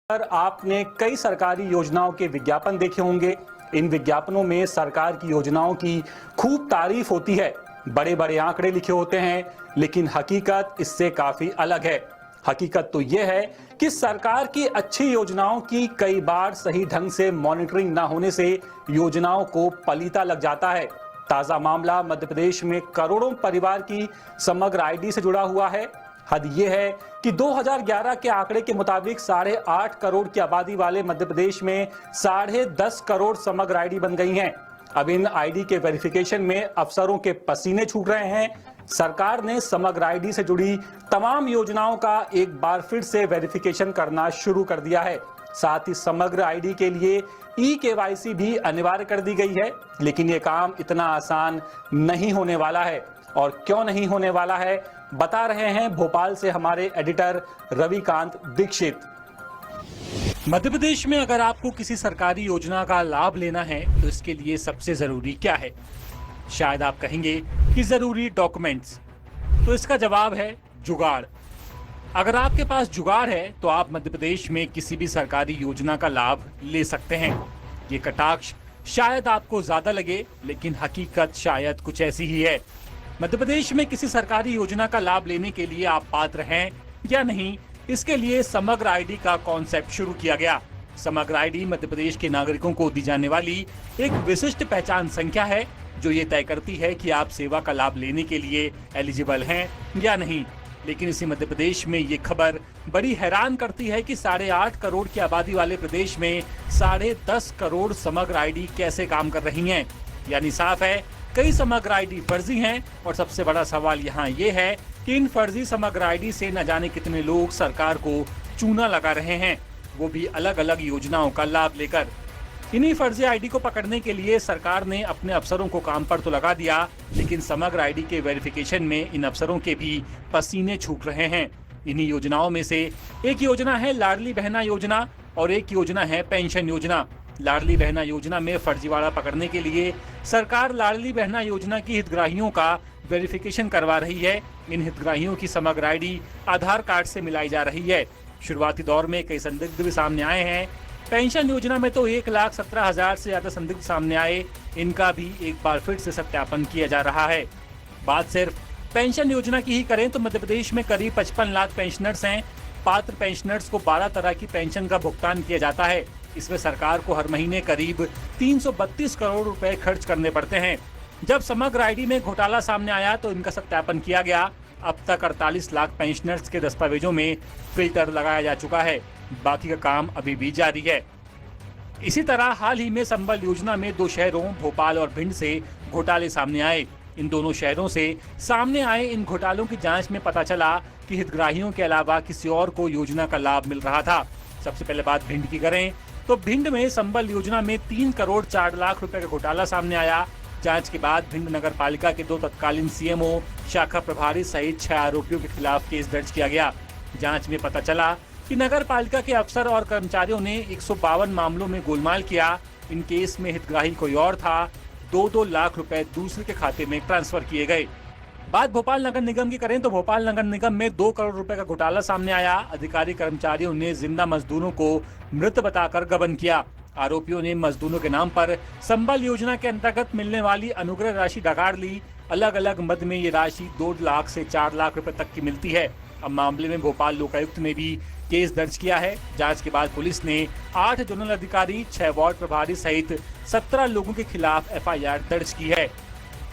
पर आपने कई सरकारी योजनाओं के विज्ञापन देखे होंगे। इन विज्ञापनों में सरकार की योजनाओं की खूब तारीफ होती है, बड़े बड़े आंकड़े लिखे होते हैं, लेकिन हकीकत इससे काफी अलग है। हकीकत तो यह है कि सरकार की अच्छी योजनाओं की कई बार सही ढंग से मॉनिटरिंग न होने से योजनाओं को पलीता लग जाता है। ताजा मामला मध्य प्रदेश में करोड़ों परिवार की समग्र आईडी से जुड़ा हुआ है। हद यह है कि 2011 के आंकड़े के मुताबिक 8.5 करोड़ की आबादी वाले मध्य प्रदेश में 10.5 करोड़ समग्र आईडी बन गई हैं। अब इन आईडी के वेरिफिकेशन में अफसरों के पसीने छूट रहे हैं। सरकार ने समग्र आईडी से जुड़ी तमाम योजनाओं का एक बार फिर से वेरिफिकेशन करना शुरू कर दिया है। साथ ही समग्र आईडी के लिए ई-केवाईसी भी अनिवार्य कर दी गई है। लेकिन यह काम इतना आसान नहीं होने वाला है। और क्यों नहीं होने वाला है, बता रहे हैं भोपाल से हमारे एडिटर रविकांत दीक्षित। मध्य प्रदेश में अगर आपको किसी सरकारी योजना का लाभ लेना है तो इसके लिए सबसे जरूरी क्या है? शायद आप कहेंगे कि जरूरी डॉक्यूमेंट्स। तो इसका जवाब है जुगाड़। अगर आपके पास जुगाड़ है तो आप मध्य प्रदेश में किसी भी सरकारी योजना का लाभ ले सकते हैं। ये कटाक्ष शायद आपको ज्यादा लगे, लेकिन हकीकत शायद कुछ ऐसी ही है। मध्य प्रदेश में किसी सरकारी योजना का लाभ लेने के लिए आप पात्र हैं या नहीं, इसके लिए समग्र आईडी का कॉन्सेप्ट शुरू किया गया। समग्र आईडी मध्य प्रदेश के नागरिकों को दी जाने वाली एक विशिष्ट पहचान संख्या है, जो ये तय करती है कि आप सेवा का लाभ लेने के लिए एलिजिबल हैं या नहीं। लेकिन इसी मध्य प्रदेश में ये खबर बड़ी हैरान करती है कि 8.5 करोड़ की आबादी वाले प्रदेश में 10.5 करोड़ समग्र आईडी कैसे काम कर रही हैं। यानी साफ है, कई समग्र आईडी फर्जी हैं। और सबसे बड़ा सवाल यहाँ ये है कि इन फर्जी समग्र आईडी से न जाने कितने लोग सरकार को चूना लगा रहे हैं, वो भी अलग अलग योजनाओं का लाभ लेकर। इन्हीं फर्जी आईडी को पकड़ने के लिए सरकार ने अपने अफसरों को काम पर तो लगा दिया, लेकिन समग्र आईडी के वेरिफिकेशन में इन अफसरों के भी पसीने छूट रहे हैं। इन्हीं योजनाओं में से एक योजना है लाडली बहना योजना और एक योजना है पेंशन योजना। लाडली बहना योजना में फर्जीवाड़ा पकड़ने के लिए सरकार लाडली बहना योजना की हितग्राहियों का वेरिफिकेशन करवा रही है। इन हितग्राहियों की समग्र आईडी आधार कार्ड से मिलाई जा रही है। शुरुआती दौर में कई संदिग्ध भी सामने आए हैं। पेंशन योजना में तो 1,17,000 से ज्यादा संदिग्ध सामने आए। इनका भी एक बार फिर से सत्यापन किया जा रहा है। बात सिर्फ पेंशन योजना की ही करें तो मध्य प्रदेश में करीब 55 लाख पेंशनर्स हैं। पात्र पेंशनर्स को 12 तरह की पेंशन का भुगतान किया जाता है। इसमें सरकार को हर महीने करीब 332 करोड़ रुपए खर्च करने पड़ते हैं। जब समग्र आईडी में घोटाला सामने आया तो इनका सत्यापन किया गया। अब तक 48 लाख पेंशनर्स के दस्तावेजों में फिल्टर लगाया जा चुका है। बाकी का काम अभी भी जारी है। इसी तरह हाल ही में संबल योजना में 2 शहरों भोपाल और भिंड से घोटाले सामने आए। इन दोनों शहरों से सामने आए इन घोटालों की जांच में पता चला कि हितग्राहियों के अलावा किसी और को योजना का लाभ मिल रहा था। सबसे पहले बात भिंड की करें तो भिंड में संबल योजना में 3 करोड़ 4 लाख रुपए का घोटाला सामने आया। जांच के बाद भिंड नगर पालिका के 2 तत्कालीन सीएमओ, शाखा प्रभारी सहित 6 आरोपियों के खिलाफ केस दर्ज किया गया। जांच में पता चला कि नगर पालिका के अफसर और कर्मचारियों ने 152 मामलों में गोलमाल किया। इन केस में हितग्राही कोई और था। 2-2 लाख रुपए दूसरे के खाते में ट्रांसफर किए गए। बात भोपाल नगर निगम की करें तो भोपाल नगर निगम में 2 करोड़ रुपए का घोटाला सामने आया। अधिकारी कर्मचारियों ने जिंदा मजदूरों को मृत बताकर गबन किया। आरोपियों ने मजदूरों के नाम पर संबल योजना के अंतर्गत मिलने वाली अनुग्रह राशि डगाड़ ली। अलग अलग मद में ये राशि 2 लाख से 4 लाख रुपए तक की मिलती है। अब मामले में भोपाल लोकायुक्त ने भी केस दर्ज किया है। जांच के बाद पुलिस ने 8 जोनल अधिकारी, 6 वार्ड प्रभारी सहित 17 लोगों के खिलाफ एफआईआर दर्ज की है।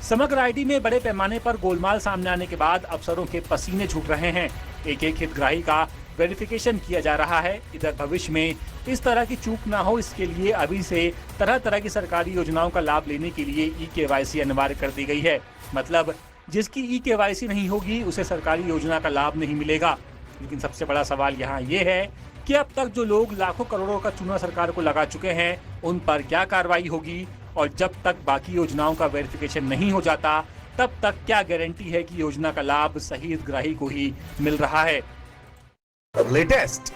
समग्र आईडी में बड़े पैमाने पर गोलमाल सामने आने के बाद अफसरों के पसीने छूट रहे हैं। एक एक हितग्राही का वेरिफिकेशन किया जा रहा है। इधर भविष्य में इस तरह की चूक ना हो, इसके लिए अभी से तरह तरह की सरकारी योजनाओं का लाभ लेने के लिए ई-केवाईसी अनिवार्य कर दी गई है। मतलब जिसकी ई-केवाईसी नहीं होगी उसे सरकारी योजना का लाभ नहीं मिलेगा। लेकिन सबसे बड़ा सवाल यहाँ ये है कि अब तक जो लोग लाखों करोड़ों का चूना सरकार को लगा चुके हैं, उन पर क्या कार्रवाई होगी? और जब तक बाकी योजनाओं का वेरिफिकेशन नहीं हो जाता, तब तक क्या गारंटी है कि योजना का लाभ सही हितग्राही को ही मिल रहा है? लेटेस्ट,